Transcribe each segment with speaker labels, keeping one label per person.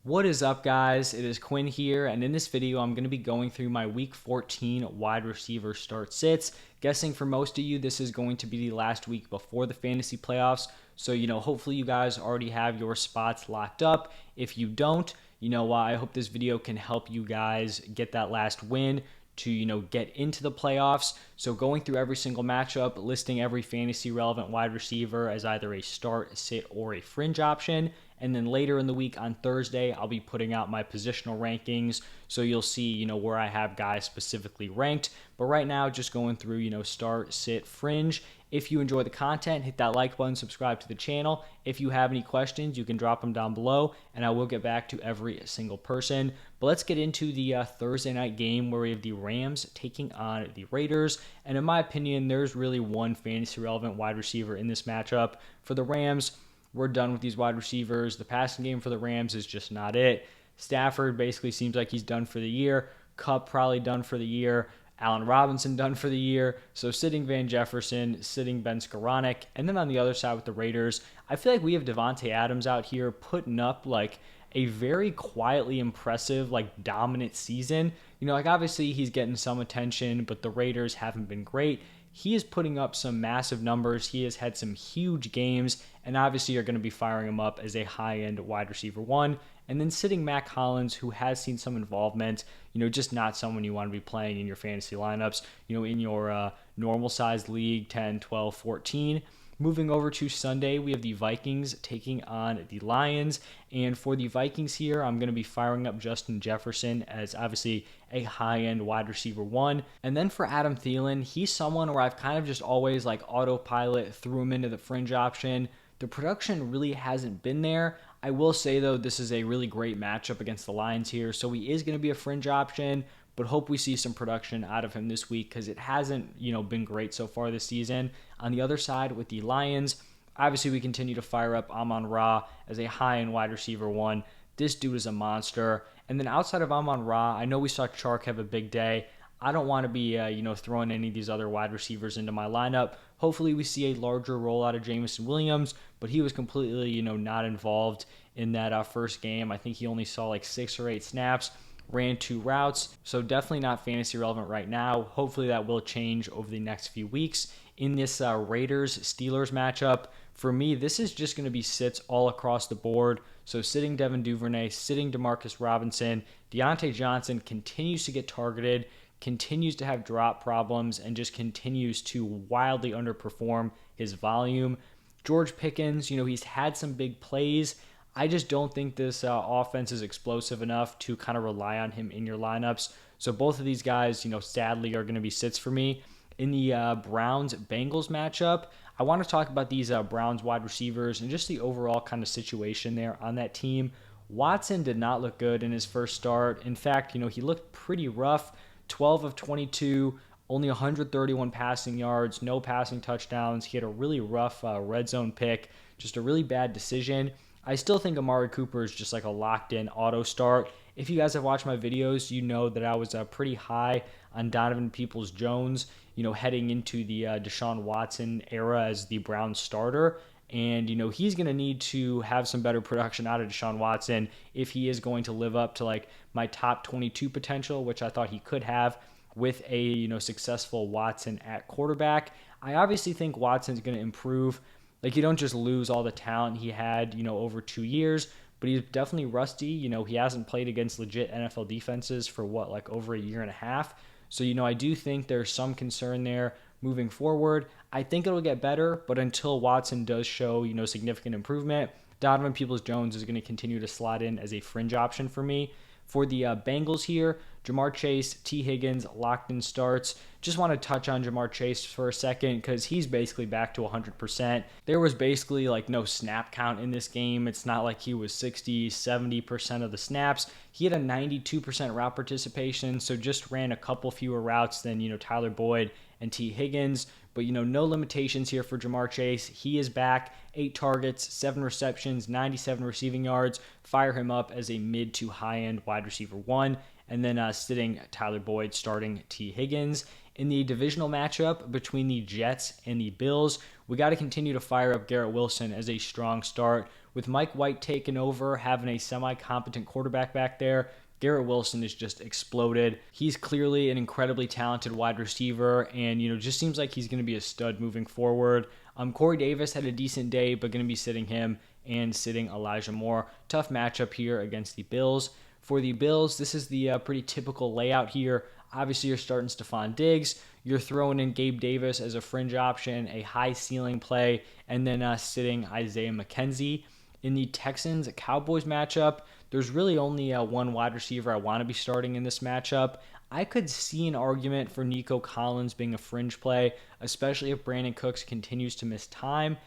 Speaker 1: What is up, guys? It is Quinn here, and in this video, I'm going to be going through my Week 14 wide receiver start sits. Guessing for most of you, this is going to be the last week before the fantasy playoffs. So, hopefully you guys already have your spots locked up. If you don't, I hope this video can help you guys get that last win to get into the playoffs. So going through every single matchup, listing every fantasy relevant wide receiver as either a start, sit, or a fringe option. And then later in the week on Thursday, I'll be putting out my positional rankings. So you'll see, where I have guys specifically ranked. But right now, just going through, start, sit, fringe. If you enjoy the content, hit that like button, subscribe to the channel. If you have any questions, you can drop them down below, and I will get back to every single person. But let's get into the Thursday night game where we have the Rams taking on the Raiders. And in my opinion, there's really one fantasy relevant wide receiver in this matchup. For the Rams, we're done with these wide receivers. The passing game for the Rams is just not it. Stafford basically seems like he's done for the year. Kupp probably done for the year. Allen Robinson done for the year. So sitting Van Jefferson, sitting Ben Skoranek. And then on the other side with the Raiders, I feel like we have Devontae Adams out here putting up like a very quietly impressive, dominant season. Obviously he's getting some attention, but the Raiders haven't been great. He is putting up some massive numbers. He has had some huge games, and obviously you're going to be firing him up as a high-end wide receiver one. And then sitting Mac Hollins, who has seen some involvement, just not someone you want to be playing in your fantasy lineups, in your normal-sized league, 10, 12, 14. Moving over to Sunday, we have the Vikings taking on the Lions. And for the Vikings here, I'm going to be firing up Justin Jefferson as obviously a high-end wide receiver one. And then for Adam Thielen, he's someone where I've kind of just always autopilot threw him into the fringe option. The production really hasn't been there. I will say, though, this is a really great matchup against the Lions here. So he is going to be a fringe option, but hope we see some production out of him this week because it hasn't, been great so far this season. On the other side with the Lions, obviously we continue to fire up Amon-Ra as a high-end wide receiver one. This dude is a monster. And then outside of Amon-Ra, I know we saw Chark have a big day. I don't want to be, throwing any of these other wide receivers into my lineup. Hopefully we see a larger role out of Jameson Williams, but he was completely, not involved in that first game. I think he only saw 6 or 8 snaps, ran 2 routes, so definitely not fantasy relevant right now. Hopefully that will change over the next few weeks. In this Raiders-Steelers matchup, for me, this is just going to be sits all across the board. So sitting Devin Duvernay, sitting Demarcus Robinson, Deontay Johnson continues to get targeted, continues to have drop problems, and just continues to wildly underperform his volume. George Pickens, he's had some big plays. I just don't think this offense is explosive enough to kind of rely on him in your lineups. So both of these guys, sadly are going to be sits for me. In the Browns-Bengals matchup, I want to talk about these Browns wide receivers and just the overall kind of situation there on that team. Watson did not look good in his first start. In fact, he looked pretty rough. 12 of 22, only 131 passing yards, no passing touchdowns. He had a really rough red zone pick, just a really bad decision. I still think Amari Cooper is just a locked-in auto start. If you guys have watched my videos, you know that I was pretty high on Donovan Peoples-Jones, heading into the Deshaun Watson era as the Browns starter. And, he's going to need to have some better production out of Deshaun Watson if he is going to live up to my top 22 potential, which I thought he could have with a, successful Watson at quarterback. I obviously think Watson's going to improve. You don't just lose all the talent he had, over 2 years, but he's definitely rusty. He hasn't played against legit NFL defenses for over a year and a half. So, I do think there's some concern there moving forward. I think it'll get better, but until Watson does show, significant improvement, Donovan Peoples-Jones is going to continue to slot in as a fringe option for me. For the Bengals here, Jamar Chase, T. Higgins, locked in starts. Just want to touch on Jamar Chase for a second because he's basically back to 100%. There was basically no snap count in this game. It's not like he was 60, 70% of the snaps. He had a 92% route participation, so just ran a couple fewer routes than, Tyler Boyd and T. Higgins. But, no limitations here for Jamar Chase. He is back, 8 targets, 7 receptions, 97 receiving yards. Fire him up as a mid to high-end wide receiver one. And then sitting Tyler Boyd, starting T. Higgins. In the divisional matchup between the Jets and the Bills, we got to continue to fire up Garrett Wilson as a strong start. With Mike White taking over, having a semi-competent quarterback back there, Garrett Wilson has just exploded. He's clearly an incredibly talented wide receiver and, just seems like he's going to be a stud moving forward. Corey Davis had a decent day, but going to be sitting him and sitting Elijah Moore. Tough matchup here against the Bills. For the Bills, this is the pretty typical layout here. Obviously, you're starting Stephon Diggs. You're throwing in Gabe Davis as a fringe option, a high ceiling play, and then sitting Isaiah McKenzie. In the Texans Cowboys matchup, there's really only one wide receiver I want to be starting in this matchup. I could see an argument for Nico Collins being a fringe play, especially if Brandon Cooks continues to miss time.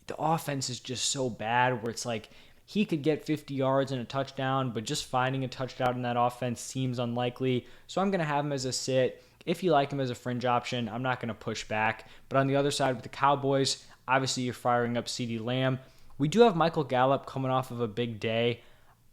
Speaker 1: The offense is just so bad where it's like he could get 50 yards and a touchdown, but just finding a touchdown in that offense seems unlikely. So I'm going to have him as a sit. If you like him as a fringe option, I'm not going to push back. But on the other side with the Cowboys, obviously you're firing up CeeDee Lamb. We do have Michael Gallup coming off of a big day.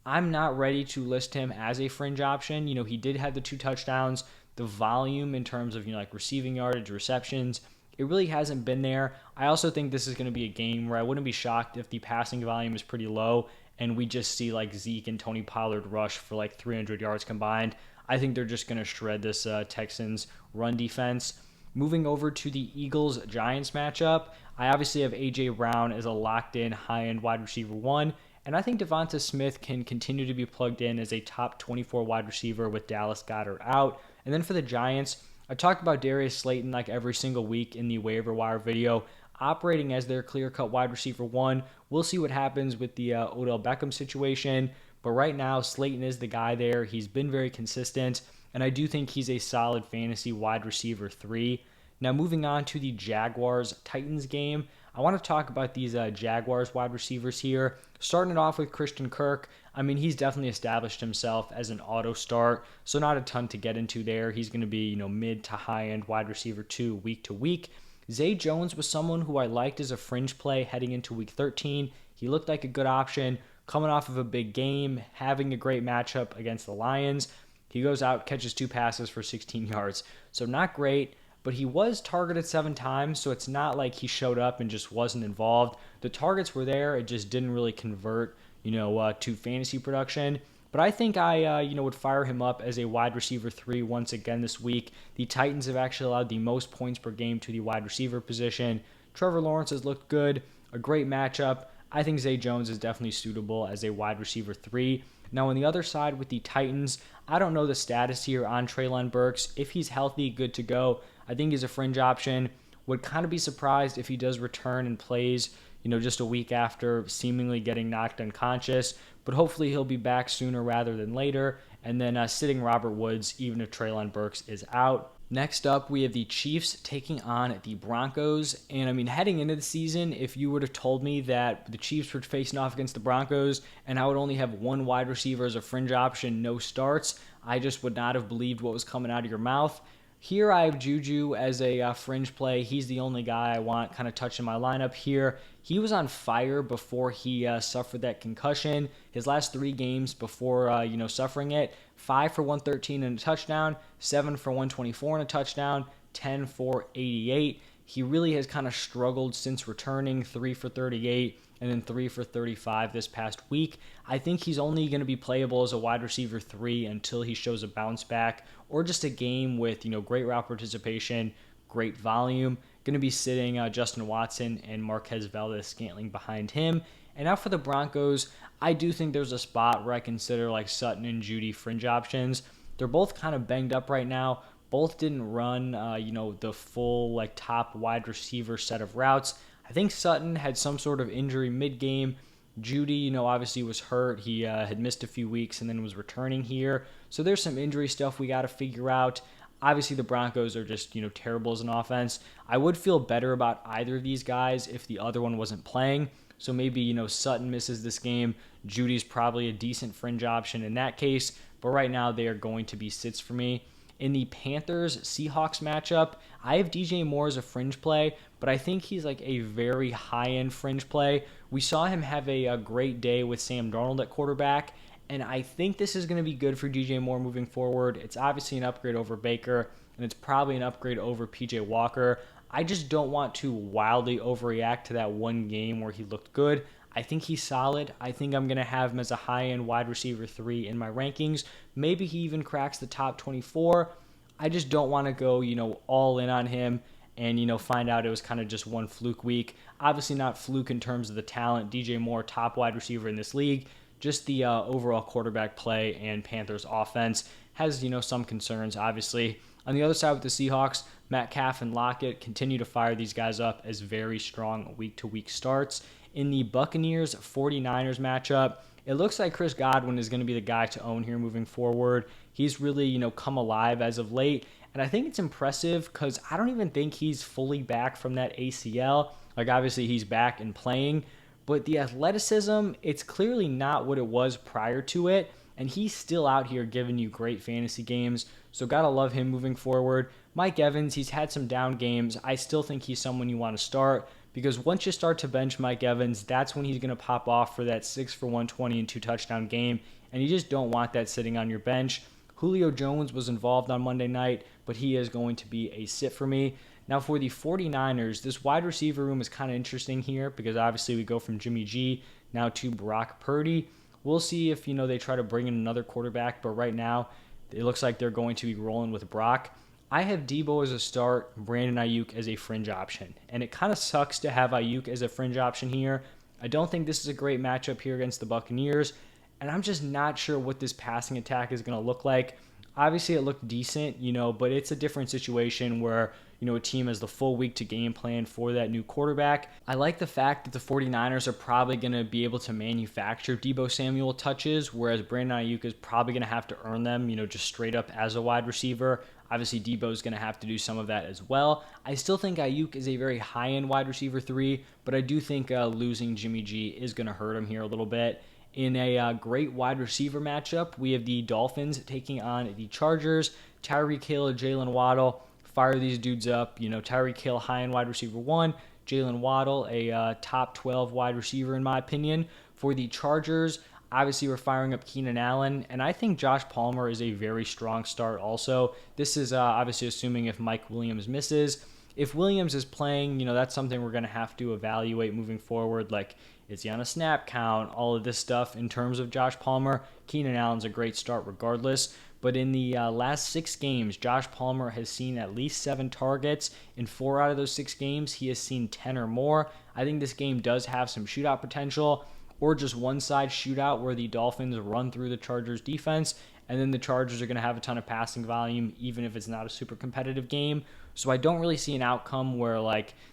Speaker 1: I'm not ready to list him as a fringe option. He did have the 2 touchdowns. The volume in terms of, like receiving yardage, receptions, it really hasn't been there. I also think this is going to be a game where I wouldn't be shocked if the passing volume is pretty low and we just see like Zeke and Tony Pollard rush for like 300 yards combined. I think they're just going to shred this Texans run defense. Moving over to the Eagles-Giants matchup, I obviously have A.J. Brown as a locked-in high-end wide receiver 1, and I think Devonta Smith can continue to be plugged in as a top 24 wide receiver with Dallas Goedert out. And then for the Giants, I talk about Darius Slayton like every single week in the waiver wire video, operating as their clear-cut wide receiver 1. We'll see what happens with the Odell Beckham situation, but right now Slayton is the guy there. He's been very consistent, and I do think he's a solid fantasy wide receiver 3. Now moving on to the Jaguars Titans game, I want to talk about these Jaguars wide receivers here. Starting it off with Christian Kirk. I mean, he's definitely established himself as an auto start, so not a ton to get into there. He's going to be, mid to high end wide receiver 2 week to week. Zay Jones was someone who I liked as a fringe play heading into week 13. He looked like a good option, coming off of a big game, having a great matchup against the Lions. He goes out, catches 2 passes for 16 yards. So not great, but he was targeted 7 times, so it's not like he showed up and just wasn't involved. The targets were there, it just didn't really convert, to fantasy production. But I think I would fire him up as a wide receiver 3 once again this week. The Titans have actually allowed the most points per game to the wide receiver position. Trevor Lawrence has looked good, a great matchup. I think Zay Jones is definitely suitable as a wide receiver 3. Now on the other side with the Titans, I don't know the status here on Treylon Burks. If he's healthy, good to go. I think he's a fringe option. Would kind of be surprised if he does return and plays, just a week after seemingly getting knocked unconscious. But hopefully he'll be back sooner rather than later. And then sitting Robert Woods, even if Treylon Burks is out. Next up, we have the Chiefs taking on the Broncos. And heading into the season, if you would have told me that the Chiefs were facing off against the Broncos and I would only have one wide receiver as a fringe option, no starts, I just would not have believed what was coming out of your mouth. Here I have Juju as a fringe play. He's the only guy I want kind of touching my lineup here. He was on fire before he suffered that concussion. His last 3 games before suffering it, 5 for 113 and a touchdown, 7 for 124 and a touchdown, 10 for 88. He really has kind of struggled since returning, 3 for 38 and then 3 for 35 this past week. I think he's only going to be playable as a wide receiver 3 until he shows a bounce back or just a game with great route participation, great volume. Going to be sitting Justin Watson and Marquez Valdes-Scantling behind him. And now for the Broncos, I do think there's a spot where I consider like Sutton and Judy fringe options. They're both kind of banged up right now. Both didn't run, the full like top wide receiver set of routes. I think Sutton had some sort of injury mid-game. Judy, obviously was hurt. He had missed a few weeks and then was returning here. So there's some injury stuff we got to figure out. Obviously, the Broncos are just, terrible as an offense. I would feel better about either of these guys if the other one wasn't playing. So maybe, Sutton misses this game. Judy's probably a decent fringe option in that case. But right now, they are going to be sits for me. In the Panthers Seahawks matchup, I have DJ Moore as a fringe play, but I think he's like a very high-end fringe play. We saw him have a great day with Sam Darnold at quarterback, and I think this is going to be good for DJ Moore moving forward. It's obviously an upgrade over Baker, and it's probably an upgrade over PJ Walker. I just don't want to wildly overreact to that one game where he looked good. I think he's solid. I think I'm going to have him as a high-end wide receiver 3 in my rankings. Maybe he even cracks the top 24. I just don't want to go, all in on him and, find out it was kind of just one fluke week. Obviously not fluke in terms of the talent. DJ Moore, top wide receiver in this league. Just the overall quarterback play and Panthers offense has, some concerns, obviously. On the other side with the Seahawks, Metcalf and Lockett continue to fire these guys up as very strong week-to-week starts. In the Buccaneers 49ers matchup, it looks like Chris Godwin is going to be the guy to own here moving forward. He's really, come alive as of late, and I think it's impressive because I don't even think he's fully back from that ACL. Like, obviously, he's back and playing, but the athleticism, it's clearly not what it was prior to it, and he's still out here giving you great fantasy games, so gotta love him moving forward. Mike Evans, he's had some down games. I still think he's someone you want to start, because once you start to bench Mike Evans, that's when he's going to pop off for that 6 for 120 and 2 touchdown game, and you just don't want that sitting on your bench. Julio Jones was involved on Monday night, but he is going to be a sit for me. Now for the 49ers, this wide receiver room is kind of interesting here because obviously we go from Jimmy G now to Brock Purdy. We'll see if, they try to bring in another quarterback, but right now it looks like they're going to be rolling with Brock. I have Debo as a start, Brandon Ayuk as a fringe option, and it kind of sucks to have Ayuk as a fringe option here. I don't think this is a great matchup here against the Buccaneers, and I'm just not sure what this passing attack is going to look like. Obviously, it looked decent, but it's a different situation where, a team has the full week to game plan for that new quarterback. I like the fact that the 49ers are probably going to be able to manufacture Debo Samuel touches, whereas Brandon Ayuk is probably going to have to earn them, just straight up as a wide receiver. Obviously, Debo is going to have to do some of that as well. I still think Ayuk is a very high-end wide receiver 3, but I do think losing Jimmy G is going to hurt him here a little bit. In a great wide receiver matchup, we have the Dolphins taking on the Chargers. Tyreek Hill, Jalen Waddle, fire these dudes up. Tyreek Hill, high-end wide receiver 1. Jalen Waddle, a top 12 wide receiver in my opinion. For the Chargers, obviously we're firing up Keenan Allen, and I think Josh Palmer is a very strong start also. This is obviously assuming if Mike Williams misses. If Williams is playing, that's something we're going to have to evaluate moving forward. Like, is he on a snap count? All of this stuff in terms of Josh Palmer. Keenan Allen's a great start regardless. But in the last 6 games, Josh Palmer has seen at least 7 targets. In 4 out of those 6 games, he has seen 10 or more. I think this game does have some shootout potential, or just one-side shootout where the Dolphins run through the Chargers defense, and then the Chargers are going to have a ton of passing volume, even if it's not a super competitive game. So I don't really see an outcome where,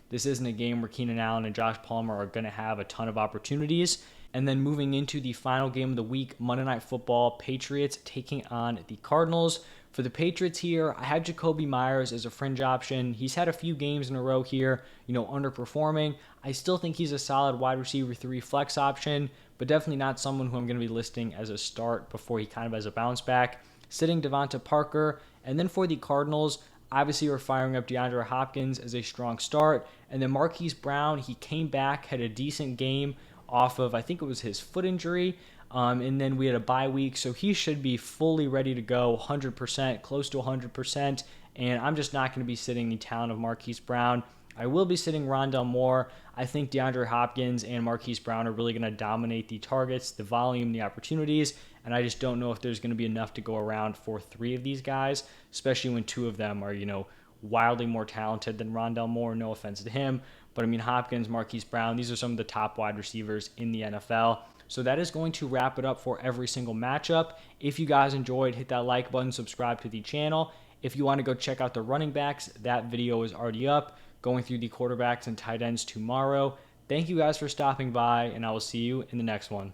Speaker 1: this isn't a game where Keenan Allen and Josh Palmer are going to have a ton of opportunities. And then moving into the final game of the week, Monday Night Football, Patriots taking on the Cardinals. For the Patriots here, I have Jacoby Myers as a fringe option. He's had a few games in a row here, underperforming. I still think he's a solid wide receiver 3 flex option, but definitely not someone who I'm going to be listing as a start before he kind of has a bounce back. Sitting Devonta Parker. And then for the Cardinals, obviously we're firing up DeAndre Hopkins as a strong start. And then Marquise Brown, he came back, had a decent game off of, I think it was his foot injury. And then we had a bye week, so he should be fully ready to go, 100%, close to 100%. And I'm just not going to be sitting the talent of Marquise Brown. I will be sitting Rondell Moore. I think DeAndre Hopkins and Marquise Brown are really going to dominate the targets, the volume, the opportunities, and I just don't know if there's going to be enough to go around for 3 of these guys, especially when 2 of them are, wildly more talented than Rondell Moore. No offense to him, but Hopkins, Marquise Brown, these are some of the top wide receivers in the NFL. So that is going to wrap it up for every single matchup. If you guys enjoyed, hit that like button, subscribe to the channel. If you want to go check out the running backs, that video is already up, going through the quarterbacks and tight ends tomorrow. Thank you guys for stopping by, and I will see you in the next one.